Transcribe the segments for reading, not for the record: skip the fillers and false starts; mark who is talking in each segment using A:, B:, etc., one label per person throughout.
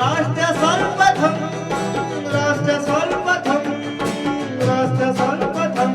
A: राष्ट्र सर्वप्रथम राष्ट्र सर्वप्रथम राष्ट्र सर्वप्रथम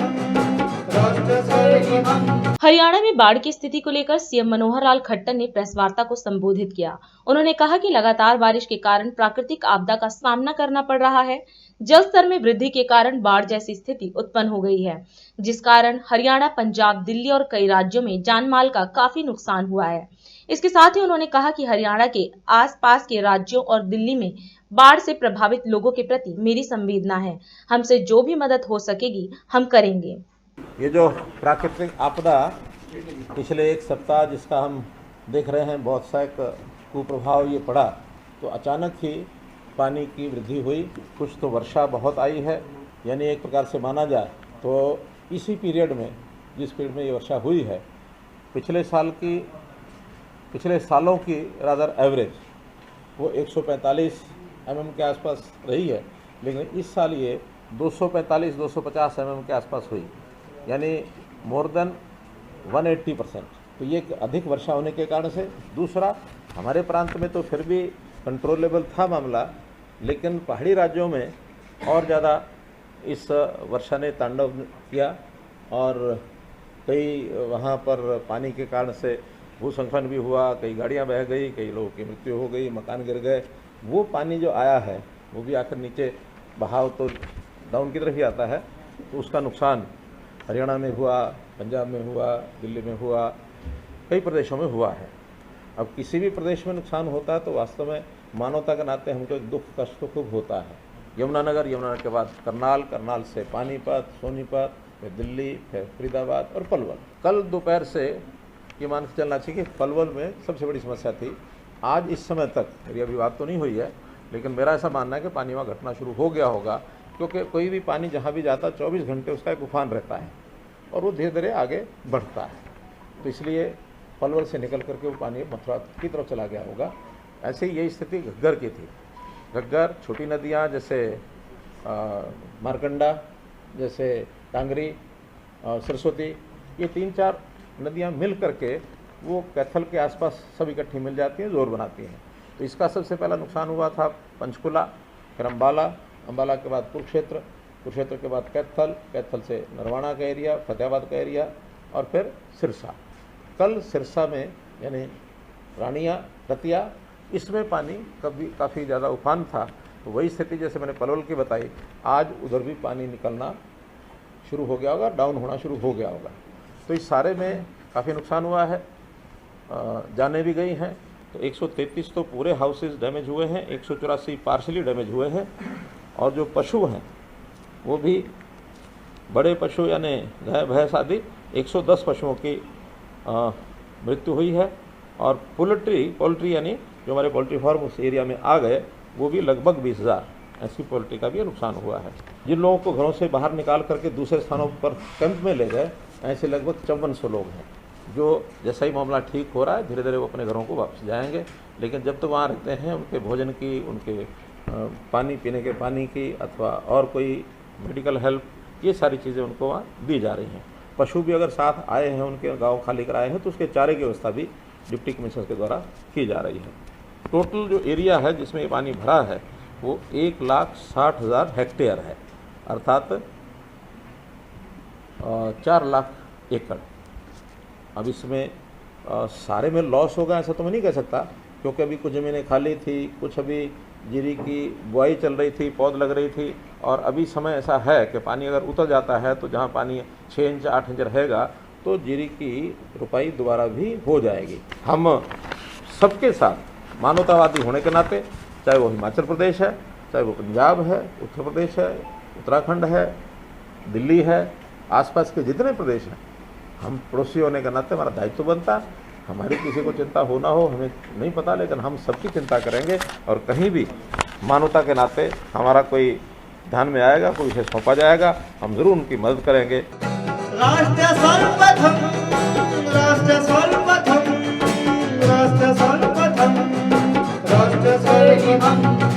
A: राष्ट्र सर्वप्रथम।
B: हरियाणा में बाढ़ की स्थिति को लेकर सीएम मनोहर लाल खट्टर ने प्रेस वार्ता को संबोधित किया। उन्होंने कहा कि लगातार बारिश के कारण प्राकृतिक आपदा का सामना करना पड़ रहा है। जल स्तर में वृद्धि के कारण बाढ़ जैसी स्थिति उत्पन्न हो गई है, जिस कारण हरियाणा, पंजाब, दिल्ली और कई राज्यों में जान माल का काफी नुकसान हुआ है। इसके साथ ही उन्होंने कहा कि हरियाणा के आसपास के राज्यों और दिल्ली में बाढ़ से प्रभावित लोगों के प्रति मेरी संवेदना है। हमसे जो भी मदद हो सकेगी हम करेंगे।
C: ये जो प्राकृतिक आपदा पिछले एक सप्ताह जिसका हम देख रहे हैं, बहुत सा कुप्रभाव ये पड़ा, तो अचानक ही पानी की वृद्धि हुई। कुछ तो वर्षा बहुत आई है, यानी एक प्रकार से माना जाए तो इसी पीरियड में, जिस पीरियड में ये वर्षा हुई है, पिछले सालों की रादर एवरेज वो 145 mm के आसपास रही है, लेकिन इस साल ये 245-250 mm के आसपास हुई, यानी मोर देन 180%। तो ये अधिक वर्षा होने के कारण से। दूसरा, हमारे प्रांत में तो फिर भी कंट्रोलेबल था मामला, लेकिन पहाड़ी राज्यों में और ज़्यादा इस वर्षा ने तांडव किया और कई वहाँ पर पानी के कारण से भूस्खलन भी हुआ, कई गाड़ियाँ बह गई, कई लोगों की मृत्यु हो गई, मकान गिर गए। वो पानी जो आया है वो भी आकर नीचे, बहाव तो डाउन की तरफ ही आता है, तो उसका नुकसान हरियाणा में हुआ, पंजाब में हुआ, दिल्ली में हुआ, कई प्रदेशों में हुआ है। अब किसी भी प्रदेश में नुकसान होता है तो वास्तव में मानवता के नाते हमको एक दुख, कष्ट तो खूब होता है। यमुनानगर के बाद करनाल, करनाल से पानीपत, सोनीपत, फिर दिल्ली, फिर फरीदाबाद और पलवल। कल दोपहर से ये मान के चलना चाहिए कि पलवल में सबसे बड़ी समस्या थी। आज इस समय तक मेरी अभी बात तो नहीं हुई है, लेकिन मेरा ऐसा मानना है कि पानी वहाँ घटना शुरू हो गया होगा, क्योंकि कोई भी पानी जहाँ भी जाता 24 घंटे उसका एक उफान रहता है और वो धीरे धीरे आगे बढ़ता है। तो इसलिए पलवल से निकल करके वो पानी मथुरा की तरफ चला गया होगा। ऐसे ही यही स्थिति घग्गर की थी। घग्गर, छोटी नदियाँ जैसे मारकंडा, जैसे टांगरी और सरस्वती, ये 3-4 नदियाँ मिल करके वो कैथल के आसपास सब इकट्ठी मिल जाती हैं, जोर बनाती हैं। तो इसका सबसे पहला नुकसान हुआ था पंचकुला, फिर अम्बाला, अम्बाला के बाद कुरुक्षेत्र, कुरुक्षेत्र के बाद कैथल, कैथल से नरवाना का एरिया, फतेहाबाद का एरिया और फिर सिरसा। कल सिरसा में यानी रानिया, रतिया, इसमें पानी काफ़ी ज़्यादा उफान था। तो वही स्थिति जैसे मैंने पलवल की बताई, आज उधर भी पानी निकलना शुरू हो गया होगा, डाउन होना शुरू हो गया होगा। तो इस सारे में काफ़ी नुकसान हुआ है, जाने भी गई हैं। तो 133 तो पूरे हाउसेज डैमेज हुए हैं, 184 पार्शली डैमेज हुए हैं। और जो पशु हैं वो भी बड़े पशु यानी गाय भैंस आदि 110 पशुओं की मृत्यु हुई है। और पोल्ट्री यानी जो हमारे पोल्ट्री फार्म उस एरिया में आ गए, वो भी लगभग 20,000 ऐसी पोल्ट्री का भी नुकसान हुआ है। जिन लोगों को घरों से बाहर निकाल करके दूसरे स्थानों पर कैंप में ले गए, ऐसे लगभग 5400 लोग हैं, जो जैसा ही मामला ठीक हो रहा है धीरे धीरे वो अपने घरों को वापस जाएंगे। लेकिन जब तो वहाँ रहते हैं, उनके भोजन की, उनके पानी पीने के पानी की अथवा और कोई मेडिकल हेल्प, ये सारी चीज़ें उनको वहाँ दी जा रही हैं। पशु भी अगर साथ आए हैं, उनके गाँव खाली कराए हैं, तो उसके चारे की व्यवस्था भी डिप्टी कमिश्नर के द्वारा की जा रही है। टोटल जो एरिया है जिसमें ये पानी भरा है वो 1,60,000 हेक्टेयर है, अर्थात 4 लाख एकड़। अब इसमें सारे में लॉस होगा ऐसा तो मैं नहीं कह सकता, क्योंकि अभी कुछ ज़मीनें खाली थी, कुछ अभी जीरी की बुआई चल रही थी, पौध लग रही थी, और अभी समय ऐसा है कि पानी अगर उतर जाता है तो जहाँ पानी 6 इंच 8 इंच रहेगा तो जीरी की रुपाई दोबारा भी हो जाएगी। हम सबके साथ मानवतावादी होने के नाते, चाहे वो हिमाचल प्रदेश है, चाहे वो पंजाब है, उत्तर प्रदेश है, उत्तराखंड है, दिल्ली है, आसपास के जितने प्रदेश हैं, हम पड़ोसी होने के नाते हमारा दायित्व बनता है। हमारी किसी को चिंता हो ना हो हमें नहीं पता, लेकिन हम सबकी चिंता करेंगे और कहीं भी मानवता के नाते हमारा कोई ध्यान में आएगा, कोई विषय सौंपा जाएगा, हम जरूर उनकी मदद करेंगे।
A: राष्ट्र सर्वप्रथम राष्ट्र सर्वप्रथम राष्ट्र सर्वप्रथम राष्ट्र सर्वप्रथम।